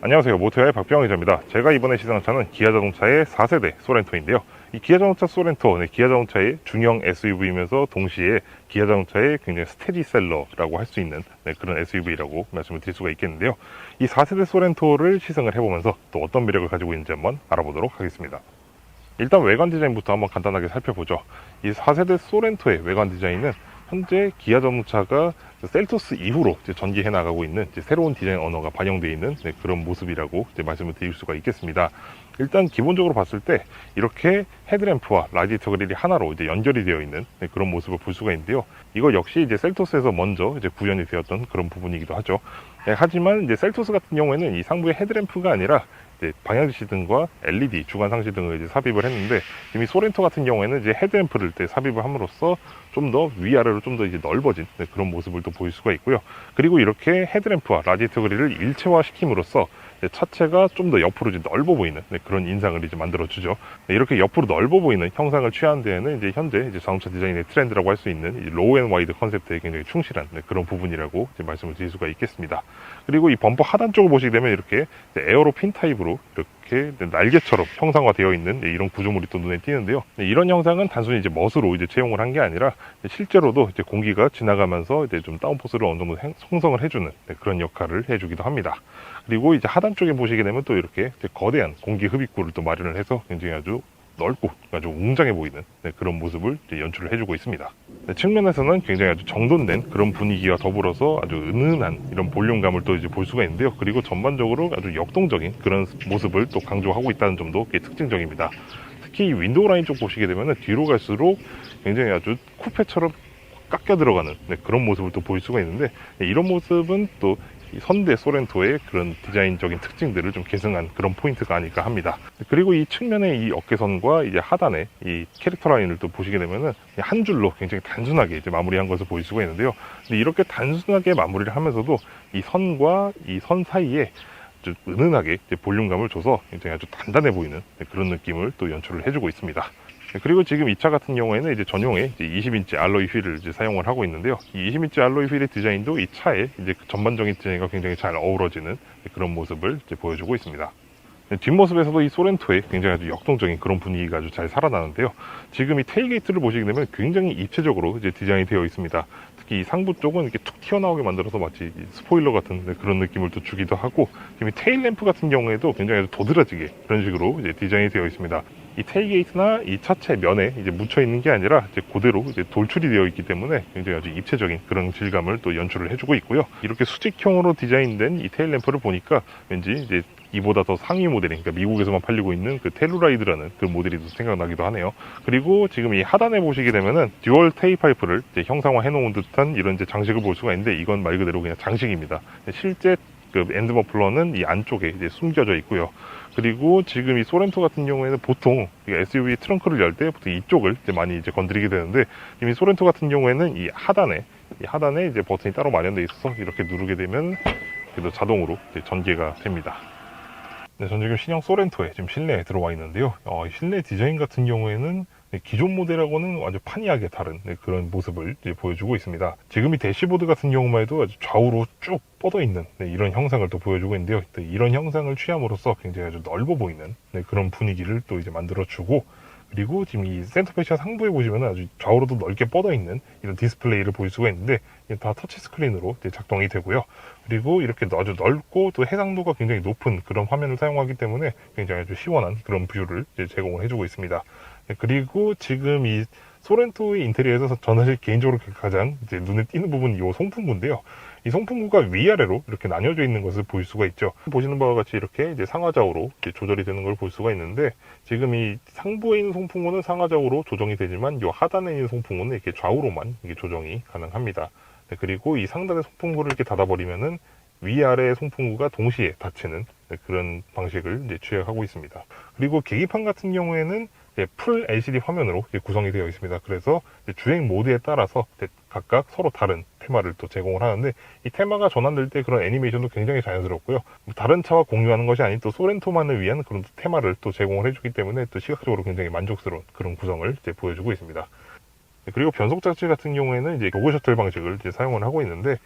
안녕하세요. 모토야의 박병희 기자입니다. 제가 이번에 시승한 차는 기아자동차의 4세대 소렌토인데요. 이 기아자동차 소렌토, 기아자동차의 중형 SUV이면서 동시에 기아자동차의 굉장히 스테디셀러라고 할 수 있는 그런 SUV라고 말씀을 드릴 수가 있겠는데요. 이 4세대 소렌토를 시승을 해보면서 또 어떤 매력을 가지고 있는지 한번 알아보도록 하겠습니다. 일단 외관 디자인부터 한번 간단하게 살펴보죠. 이 4세대 소렌토의 외관 디자인은 현재 기아자동차가 셀토스 이후로 전개해 나가고 있는 새로운 디자인 언어가 반영되어 있는 그런 모습이라고 말씀을 드릴 수가 있겠습니다. 일단 기본적으로 봤을 때 이렇게 헤드램프와 라디에이터 그릴이 하나로 연결이 되어 있는 그런 모습을 볼 수가 있는데요. 이거 역시 셀토스에서 먼저 구현이 되었던 그런 부분이기도 하죠. 하지만 셀토스 같은 경우에는 이 상부의 헤드램프가 아니라 방향지시 등과 LED 주간 상시 등을 삽입을 했는데, 이미 소렌토 같은 경우에는 헤드램프를 삽입을 함으로써 좀 더 위아래로 좀 더 넓어진 그런 모습을 또 보일 수가 있고요. 그리고 이렇게 헤드램프와 라디에이터 그릴을 일체화 시킴으로써 차체가 좀 더 옆으로 넓어 보이는 그런 인상을 만들어주죠. 이렇게 옆으로 넓어 보이는 형상을 취하는 데에는 현재 자동차 디자인의 트렌드라고 할 수 있는 로우 앤 와이드 컨셉트에 굉장히 충실한 그런 부분이라고 말씀을 드릴 수가 있겠습니다. 그리고 이 범퍼 하단 쪽을 보시게 되면 이렇게 에어로 핀 타입으로 이렇게 날개처럼 형상화되어 있는 이런 구조물이 또 눈에 띄는데요. 이런 형상은 단순히 멋으로 채용을 한 게 아니라 실제로도 공기가 지나가면서 좀 다운포스를 어느 정도 형성을 해주는 그런 역할을 해주기도 합니다. 그리고 하단 쪽에 보시게 되면 또 이렇게 거대한 공기 흡입구를 또 마련을 해서 굉장히 아주 넓고 아주 웅장해 보이는 그런 모습을 연출을 해주고 있습니다. 측면에서는 굉장히 아주 정돈된 그런 분위기와 더불어서 아주 은은한 이런 볼륨감을 또 볼 수가 있는데요. 그리고 전반적으로 아주 역동적인 그런 모습을 또 강조하고 있다는 점도 특징적입니다. 특히 윈도우 라인 쪽 보시게 되면 뒤로 갈수록 굉장히 아주 쿠페처럼 깎여 들어가는 그런 모습을 또 보일 수가 있는데, 이런 모습은 또 현대 소렌토의 그런 디자인적인 특징들을 좀 계승한 그런 포인트가 아닐까 합니다. 그리고 이 측면의 이 어깨선과 하단의 이 캐릭터 라인을 또 보시게 되면은 한 줄로 굉장히 단순하게 마무리한 것을 보일 수가 있는데요. 근데 이렇게 단순하게 마무리를 하면서도 이 선과 이 선 사이에 아주 은은하게 볼륨감을 줘서 굉장히 아주 단단해 보이는 그런 느낌을 또 연출을 해주고 있습니다. 그리고 지금 이 차 같은 경우에는 전용의 20인치 알로이 휠을 사용을 하고 있는데요. 이 20인치 알로이 휠의 디자인도 이 차의 전반적인 디자인과 굉장히 잘 어우러지는 그런 모습을 보여주고 있습니다. 뒷모습에서도 이 소렌토의 굉장히 아주 역동적인 그런 분위기가 아주 잘 살아나는데요. 지금 이 테일게이트를 보시게 되면 굉장히 입체적으로 디자인이 되어 있습니다. 특히 이 상부 쪽은 이렇게 툭 튀어나오게 만들어서 마치 스포일러 같은 그런 느낌을 또 주기도 하고, 지금 이 테일 램프 같은 경우에도 굉장히 아주 도드라지게 그런 식으로 디자인이 되어 있습니다. 이 테일게이트나 이 차체 면에 묻혀 있는 게 아니라 그대로 돌출이 되어 있기 때문에 굉장히 아주 입체적인 그런 질감을 또 연출을 해주고 있고요. 이렇게 수직형으로 디자인된 이 테일 램프를 보니까 왠지 이보다 더 상위 모델인, 그러니까 미국에서만 팔리고 있는 그 텔루라이드라는 그 모델이 또 생각나기도 하네요. 그리고 지금 이 하단에 보시게 되면은 듀얼 테일파이프를 형상화해 놓은 듯한 이런 장식을 볼 수가 있는데, 이건 말 그대로 그냥 장식입니다. 실제 그 엔드 머플러는 이 안쪽에 숨겨져 있고요. 그리고 지금 이 소렌토 같은 경우에는 보통 SUV 트렁크를 열 때 보통 이쪽을 많이 건드리게 되는데, 이미 소렌토 같은 경우에는 이 하단에 버튼이 따로 마련되어 있어서 이렇게 누르게 되면 그래도 자동으로 전개가 됩니다. 네, 전 지금 신형 소렌토에 지금 실내에 들어와 있는데요. 실내 디자인 같은 경우에는 기존 모델하고는 아주 판이하게 다른 그런 모습을 보여주고 있습니다. 지금 이 대시보드 같은 경우만 해도 아주 좌우로 쭉 뻗어 있는 이런 형상을 또 보여주고 있는데요. 이런 형상을 취함으로써 굉장히 아주 넓어 보이는 그런 분위기를 또 만들어주고, 그리고 지금 이 센터페시아 상부에 보시면 아주 좌우로도 넓게 뻗어 있는 이런 디스플레이를 볼 수가 있는데, 이게 다 터치 스크린으로 작동이 되고요. 그리고 이렇게 아주 넓고 또 해상도가 굉장히 높은 그런 화면을 사용하기 때문에 굉장히 아주 시원한 그런 뷰를 제공을 해주고 있습니다. 그리고 지금 이 소렌토의 인테리어에서 저는 사실 개인적으로 가장 눈에 띄는 부분이 이 송풍구인데요. 이 송풍구가 위아래로 이렇게 나뉘어져 있는 것을 볼 수가 있죠. 보시는 바와 같이 이렇게 상하좌우로 조절이 되는 걸 볼 수가 있는데, 지금 이 상부에 있는 송풍구는 상하좌우로 조정이 되지만 이 하단에 있는 송풍구는 이렇게 좌우로만 조정이 가능합니다. 그리고 이 상단의 송풍구를 이렇게 닫아버리면은 위아래 송풍구가 동시에 닫히는 그런 방식을 취하고 있습니다. 그리고 계기판 같은 경우에는 풀 LCD 화면으로 구성이 되어 있습니다. 그래서 주행 모드에 따라서 각각 서로 다른 테마를 또 제공을 하는데, 이 테마가 전환될 때 그런 애니메이션도 굉장히 자연스럽고요. 다른 차와 공유하는 것이 아닌 또 소렌토만을 위한 그런 테마를 또 제공을 해주기 때문에 또 시각적으로 굉장히 만족스러운 그런 구성을 보여주고 있습니다. 그리고 변속 장치 같은 경우에는 도그 셔틀 방식을 사용을 하고 있는데,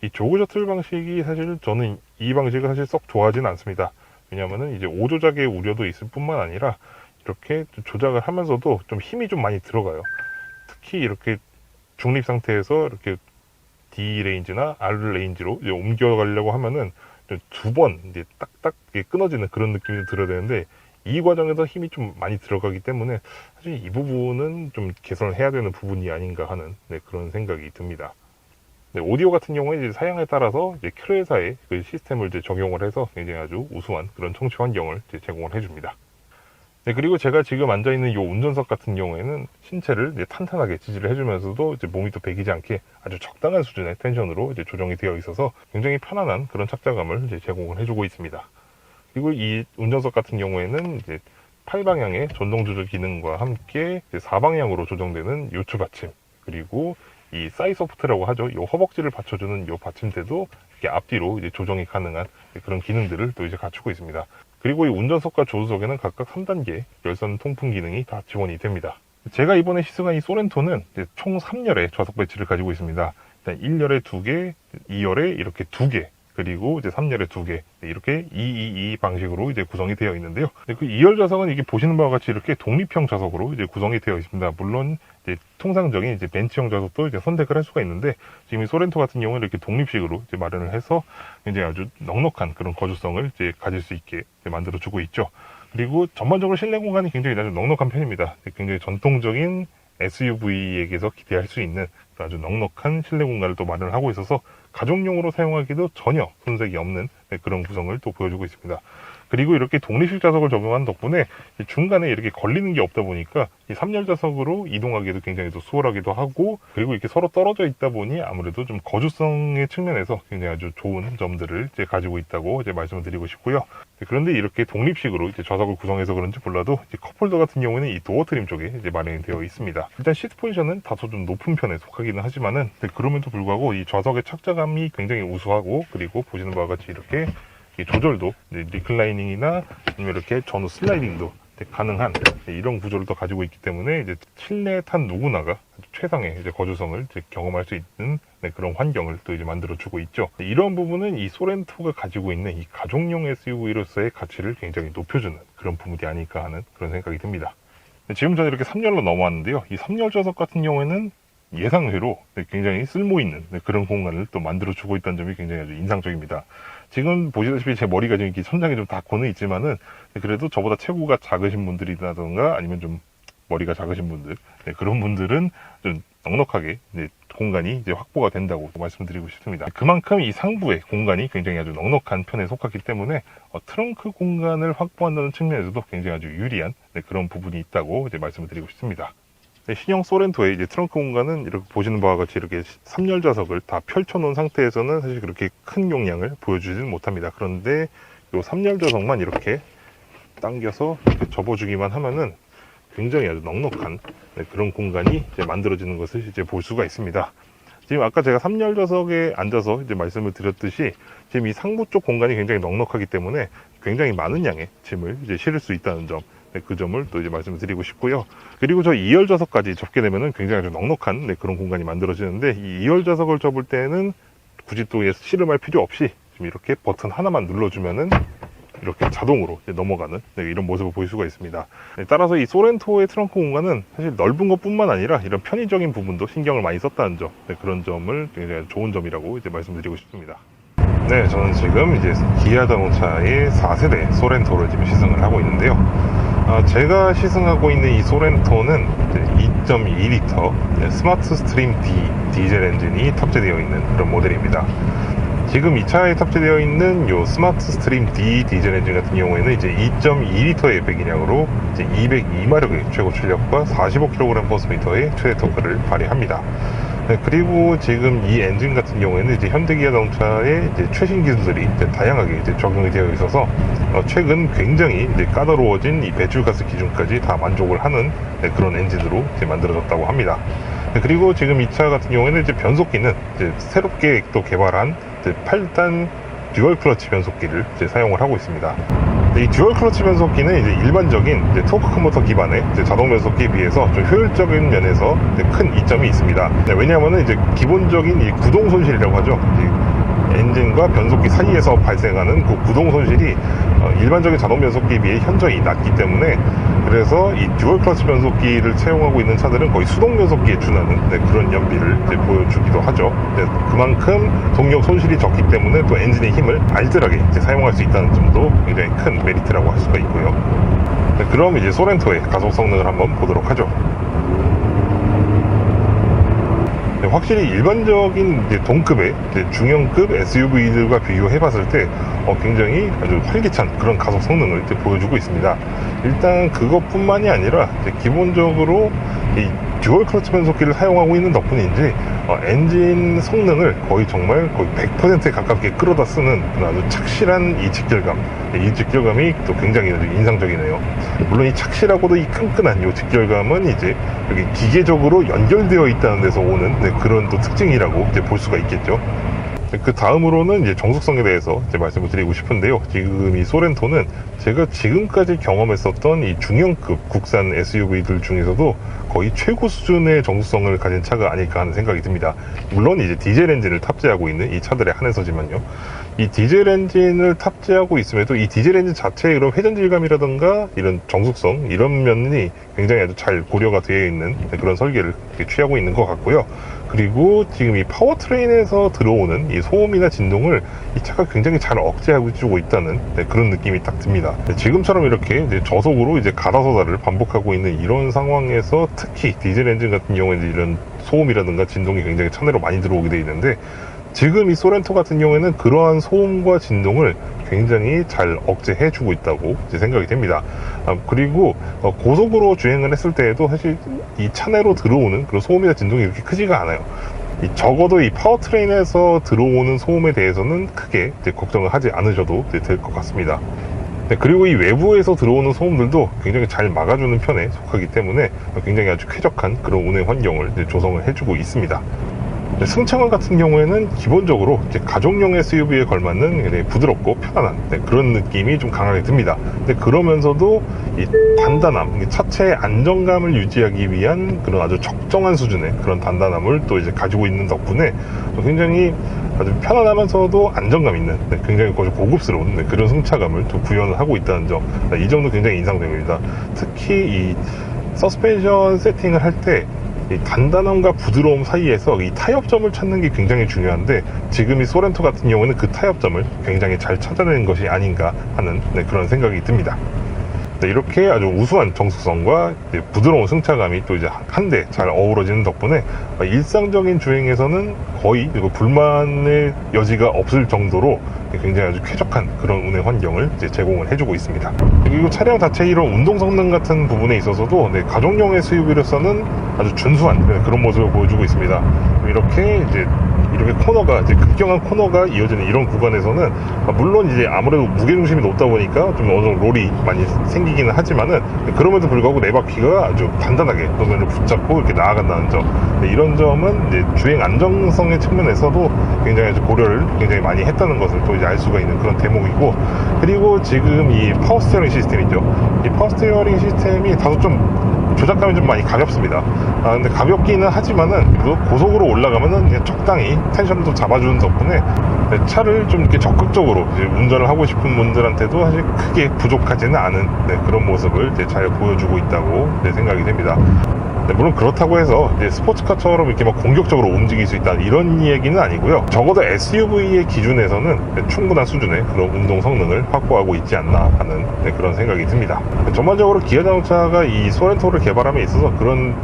이 조그 셔틀 방식이 사실 저는 이 방식을 사실 썩 좋아하지는 않습니다. 왜냐하면은 이제 오조작의 우려도 있을 뿐만 아니라 이렇게 조작을 하면서도 좀 힘이 좀 많이 들어가요. 특히 이렇게 중립 상태에서 이렇게 D 레인지나 R 레인지로 이제 옮겨가려고 하면은 두 번 이제 딱딱 끊어지는 그런 느낌이 들어야 되는데, 이 과정에서 힘이 좀 많이 들어가기 때문에 사실 이 부분은 좀 개선을 해야 되는 부분이 아닌가 하는 그런 생각이 듭니다. 오디오 같은 경우에 이제 사양에 따라서 이제 큐레사의 그 시스템을 이제 적용을 해서 굉장히 아주 우수한 그런 청취 환경을 이제 제공을 해줍니다. 그리고 제가 지금 앉아있는 이 운전석 같은 경우에는 신체를 이제 탄탄하게 지지를 해주면서도 이제 몸이 또 베기지 않게 아주 적당한 수준의 텐션으로 이제 조정이 되어 있어서 굉장히 편안한 그런 착자감을 이제 제공을 해주고 있습니다. 그리고 이 운전석 같은 경우에는 이제 8방향의 전동 조절 기능과 함께 이제 4방향으로 조정되는 요추 받침, 그리고 이 사이 소프트라고 하죠. 이 허벅지를 받쳐주는 이 받침대도 이렇게 앞뒤로 이제 조정이 가능한 그런 기능들을 또 이제 갖추고 있습니다. 그리고 이 운전석과 조수석에는 각각 3단계 열선 통풍 기능이 다 지원이 됩니다. 제가 이번에 시승한 이 소렌토는 총 3열의 좌석 배치를 가지고 있습니다. 일단 1열에 2개, 2열에 이렇게 2개, 그리고 이제 3열에 2개, 이렇게 222 방식으로 이제 구성이 되어 있는데요. 그 2열 좌석은 이게 보시는 바와 같이 이렇게 독립형 좌석으로 이제 구성이 되어 있습니다. 물론 이제 통상적인 이제 벤치형 좌석도 이제 선택을 할 수가 있는데, 지금 이 소렌토 같은 경우는 이렇게 독립식으로 이제 마련을 해서 이제 아주 넉넉한 그런 거주성을 이제 가질 수 있게 만들어 주고 있죠. 그리고 전반적으로 실내 공간이 굉장히 아주 넉넉한 편입니다. 굉장히 전통적인 SUV에게서 기대할 수 있는 아주 넉넉한 실내 공간을 또 마련을 하고 있어서 가족용으로 사용하기도 전혀 손색이 없는 그런 구성을 또 보여주고 있습니다. 그리고 이렇게 독립식 좌석을 적용한 덕분에 중간에 이렇게 걸리는 게 없다 보니까 이 3열 좌석으로 이동하기도 굉장히 또 수월하기도 하고, 그리고 이렇게 서로 떨어져 있다 보니 아무래도 좀 거주성의 측면에서 굉장히 아주 좋은 점들을 이제 가지고 있다고 이제 말씀을 드리고 싶고요. 그런데 이렇게 독립식으로 이제 좌석을 구성해서 그런지 몰라도 이제 컵홀더 같은 경우에는 이 도어 트림 쪽에 이제 마련이 되어 있습니다. 일단 시트 포지션은 다소 좀 높은 편에 속하기는 하지만은 그럼에도 불구하고 이 좌석의 착자감이 굉장히 우수하고, 그리고 보시는 바와 같이 이렇게 조절도 리클라이닝이나 아니면 이렇게 전후 슬라이딩도 가능한 이런 구조를 또 가지고 있기 때문에 이제 실내에 탄 누구나가 최상의 이제 거주성을 이제 경험할 수 있는 그런 환경을 또 이제 만들어주고 있죠. 이런 부분은 이 소렌토가 가지고 있는 이 가족용 SUV로서의 가치를 굉장히 높여주는 그런 부분이 아닐까 하는 그런 생각이 듭니다. 지금 저는 이렇게 3열로 넘어왔는데요. 이 3열 좌석 같은 경우에는 예상외로 굉장히 쓸모있는 그런 공간을 또 만들어주고 있다는 점이 굉장히 아주 인상적입니다. 지금 보시다시피 제 머리가 지금 이렇게 천장에 좀 닿고는 있지만은, 그래도 저보다 체구가 작으신 분들이라던가 아니면 좀 머리가 작으신 분들, 그런 분들은 좀 넉넉하게 공간이 이제 확보가 된다고 말씀드리고 싶습니다. 그만큼 이 상부의 공간이 굉장히 아주 넉넉한 편에 속하기 때문에 트렁크 공간을 확보한다는 측면에서도 굉장히 아주 유리한 그런 부분이 있다고 이제 말씀을 드리고 싶습니다. 신형 소렌토의 이제 트렁크 공간은 이렇게 보시는 바와 같이 이렇게 3열 좌석을 다 펼쳐놓은 상태에서는 사실 그렇게 큰 용량을 보여주지는 못합니다. 그런데 이 3열 좌석만 이렇게 당겨서 이렇게 접어주기만 하면은 굉장히 아주 넉넉한 그런 공간이 이제 만들어지는 것을 이제 볼 수가 있습니다. 지금 아까 제가 3열 좌석에 앉아서 이제 말씀을 드렸듯이 지금 이 상부 쪽 공간이 굉장히 넉넉하기 때문에 굉장히 많은 양의 짐을 이제 실을 수 있다는 점, 그 점을 또 이제 말씀을 드리고 싶고요. 그리고 저 2열 좌석까지 접게 되면은 굉장히 아주 넉넉한 그런 공간이 만들어지는데, 이 2열 좌석을 접을 때는 굳이 또 씨름할 필요 없이 지금 이렇게 버튼 하나만 눌러주면은 이렇게 자동으로 넘어가는 이런 모습을 볼 수가 있습니다. 따라서 이 소렌토의 트렁크 공간은 사실 넓은 것뿐만 아니라 이런 편의적인 부분도 신경을 많이 썼다는 점, 그런 점을 굉장히 좋은 점이라고 이제 말씀드리고 싶습니다. 네, 저는 지금 이제 기아 자동차의 4세대 소렌토를 지금 시승을 하고 있는데요. 제가 시승하고 있는 이 소렌토는 2.2L 스마트 스트림 D 디젤 엔진이 탑재되어 있는 그런 모델입니다. 지금 이 차에 탑재되어 있는 이 스마트 스트림 D 디젤 엔진 같은 경우에는 이제 2.2L의 배기량으로 이제 202마력의 최고 출력과 45kg/m의 최대 토크를 발휘합니다. 그리고 지금 이 엔진 같은 경우에는 이제 현대기아 자동차의 이제 최신 기술들이 이제 다양하게 이제 적용이 되어 있어서 최근 굉장히 이제 까다로워진 이 배출가스 기준까지 다 만족을 하는 그런 엔진으로 이제 만들어졌다고 합니다. 그리고 지금 이 차 같은 경우에는 이제 변속기는 이제 새롭게 또 개발한 이제 8단 듀얼 클러치 변속기를 이제 사용을 하고 있습니다. 이 듀얼 클러치 변속기는 이제 일반적인 이제 토크 컨버터 기반의 이제 자동 변속기에 비해서 좀 효율적인 면에서 큰 이점이 있습니다. 왜냐하면 이제 기본적인 이 구동 손실이라고 하죠. 엔진과 변속기 사이에서 발생하는 그 구동 손실이 일반적인 자동 변속기에 비해 현저히 낮기 때문에, 그래서 이 듀얼 클러치 변속기를 채용하고 있는 차들은 거의 수동 변속기에 준하는 그런 연비를 보여주기도 하죠. 그만큼 동력 손실이 적기 때문에 또 엔진의 힘을 알뜰하게 사용할 수 있다는 점도 굉장히 큰 메리트라고 할 수가 있고요. 그럼 이제 소렌토의 가속 성능을 한번 보도록 하죠. 확실히 일반적인 동급의 중형급 SUV들과 비교해 봤을 때 굉장히 아주 활기찬 그런 가속 성능을 보여주고 있습니다. 일단 그것뿐만이 아니라 기본적으로 이 듀얼 클러치 변속기를 사용하고 있는 덕분인지 엔진 성능을 거의 100%에 가깝게 끌어다 쓰는 아주 착실한 이 직결감, 이 직결감이 또 굉장히 인상적이네요. 물론 이 착실하고도 이 끈끈한 이 직결감은 이제 여기 기계적으로 연결되어 있다는 데서 오는 그런 또 특징이라고 볼 수가 있겠죠. 그 다음으로는 이제 정숙성에 대해서 말씀을 드리고 싶은데요. 지금 이 소렌토는 제가 지금까지 경험했었던 이 중형급 국산 SUV들 중에서도 거의 최고 수준의 정숙성을 가진 차가 아닐까 하는 생각이 듭니다. 물론 이제 디젤 엔진을 탑재하고 있는 이 차들에 한해서지만요. 이 디젤 엔진을 탑재하고 있음에도 이 디젤 엔진 자체의 이런 회전 질감이라든가 이런 정숙성, 이런 면이 굉장히 아주 잘 고려가 되어 있는 그런 설계를 취하고 있는 것 같고요. 그리고 지금 이 파워트레인에서 들어오는 이 소음이나 진동을 이 차가 굉장히 잘 억제하고 주고 있다는 그런 느낌이 딱 듭니다. 지금처럼 이렇게 이제 저속으로 이제 가다서다를 반복하고 있는 이런 상황에서 특히 디젤 엔진 같은 경우에는 이런 소음이라든가 진동이 굉장히 차내로 많이 들어오게 되어 있는데, 지금 이 소렌토 같은 경우에는 그러한 소음과 진동을 굉장히 잘 억제해주고 있다고 생각이 됩니다. 그리고 고속으로 주행을 했을 때에도 사실 이 차내로 들어오는 그런 소음이나 진동이 이렇게 크지가 않아요. 적어도 이 파워트레인에서 들어오는 소음에 대해서는 크게 걱정을 하지 않으셔도 될 것 같습니다. 그리고 이 외부에서 들어오는 소음들도 굉장히 잘 막아주는 편에 속하기 때문에 굉장히 아주 쾌적한 그런 운행 환경을 조성을 해주고 있습니다. 승차감 같은 경우에는 기본적으로 가족용 SUV에 걸맞는 부드럽고 편안한 그런 느낌이 좀 강하게 듭니다. 그러면서도 이 단단함, 차체의 안정감을 유지하기 위한 그런 아주 적정한 수준의 그런 단단함을 또 이제 가지고 있는 덕분에 굉장히 아주 편안하면서도 안정감 있는 굉장히 고급스러운 그런 승차감을 또 구현을 하고 있다는 점, 이 점도 굉장히 인상적입니다. 특히 이 서스펜션 세팅을 할 때 이 단단함과 부드러움 사이에서 이 타협점을 찾는 게 굉장히 중요한데, 지금 이 소렌토 같은 경우는 그 타협점을 굉장히 잘 찾아내는 것이 아닌가 하는 그런 생각이 듭니다. 이렇게 아주 우수한 정숙성과 부드러운 승차감이 또 이제 한데 잘 어우러지는 덕분에 일상적인 주행에서는 거의 불만의 여지가 없을 정도로 굉장히 아주 쾌적한 그런 운행 환경을 제공을 해주고 있습니다. 그리고 차량 자체 이런 운동 성능 같은 부분에 있어서도 가족용 SUV로서는 아주 준수한 그런 모습을 보여주고 있습니다. 이렇게 코너가 급경한 코너가 이어지는 이런 구간에서는 물론 이제 아무래도 무게중심이 높다 보니까 좀 어느 정도 롤이 많이 생기기는 하지만은, 그럼에도 불구하고 네 바퀴가 아주 단단하게 도면을 붙잡고 이렇게 나아간다는 점, 이런 점은 이제 주행 안정성의 측면에서도 굉장히 아주 고려를 굉장히 많이 했다는 것을 또 이제 알 수가 있는 그런 대목이고, 그리고 지금 이 파워 스티어링 시스템이죠. 이 파워 스티어링 시스템이 다소 좀 조작감이 좀 많이 가볍습니다. 근데 가볍기는 하지만은 고속으로 올라가면은 그냥 적당히 텐션을 좀 잡아주는 덕분에 차를 좀 이렇게 적극적으로 이제 운전을 하고 싶은 분들한테도 사실 크게 부족하지는 않은 그런 모습을 잘 보여주고 있다고 생각이 됩니다. 물론 그렇다고 해서 이제 스포츠카처럼 이렇게 막 공격적으로 움직일 수 있다 이런 얘기는 아니고요. 적어도 SUV의 기준에서는 충분한 수준의 그런 운동 성능을 확보하고 있지 않나 하는 그런 생각이 듭니다. 전반적으로 기아 자동차가 이 소렌토를 개발함에 있어서 그런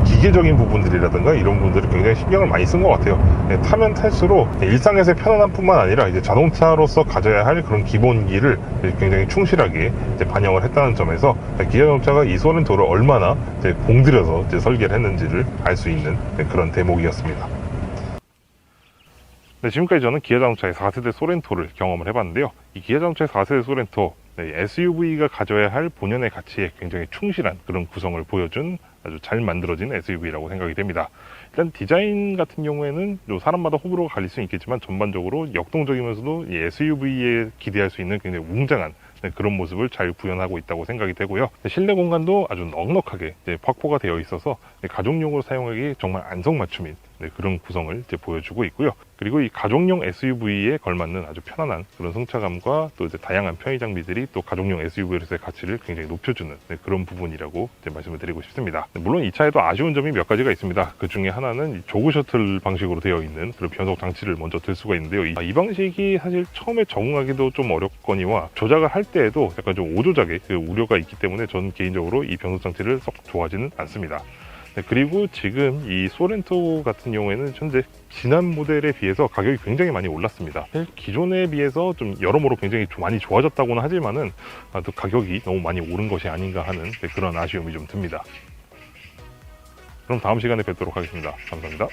기계적인 부분들이라든가 이런 부분들을 굉장히 신경을 많이 쓴 것 같아요. 타면 탈수록 일상에서의 편안함뿐만 아니라 이제 자동차로서 가져야 할 그런 기본기를 굉장히 충실하게 반영을 했다는 점에서 기아 자동차가 이 소렌토를 얼마나 공들여서 설계를 했는지를 알 수 있는 그런 대목이었습니다. 지금까지 저는 기아 자동차의 4세대 소렌토를 경험을 해봤는데요. 이 기아 자동차의 4세대 소렌토, SUV가 가져야 할 본연의 가치에 굉장히 충실한 그런 구성을 보여준 아주 잘 만들어진 SUV라고 생각이 됩니다. 일단 디자인 같은 경우에는 사람마다 호불호가 갈릴 수는 있겠지만 전반적으로 역동적이면서도 이 SUV에 기대할 수 있는 굉장히 웅장한 그런 모습을 잘 구현하고 있다고 생각이 되고요. 실내 공간도 아주 넉넉하게 확보가 되어 있어서 가족용으로 사용하기 정말 안성맞춤인 그런 구성을 이제 보여주고 있고요. 그리고 이 가족용 SUV에 걸맞는 아주 편안한 그런 승차감과 또 이제 다양한 편의 장비들이 또 가족용 SUV로서의 가치를 굉장히 높여주는 그런 부분이라고 이제 말씀을 드리고 싶습니다. 물론 이 차에도 아쉬운 점이 몇 가지가 있습니다. 그 중에 하나는 이 조그 셔틀 방식으로 되어 있는 그런 변속 장치를 먼저 들 수가 있는데요. 이 방식이 사실 처음에 적응하기도 좀 어렵거니와 조작을 할 때에도 약간 좀 오조작의 그 우려가 있기 때문에 저는 개인적으로 이 변속 장치를 썩 좋아하지는 않습니다. 그리고 지금 이 소렌토 같은 경우에는 현재 지난 모델에 비해서 가격이 굉장히 많이 올랐습니다. 기존에 비해서 좀 여러모로 굉장히 많이 좋아졌다고는 하지만은 또 가격이 너무 많이 오른 것이 아닌가 하는 그런 아쉬움이 좀 듭니다. 그럼 다음 시간에 뵙도록 하겠습니다. 감사합니다.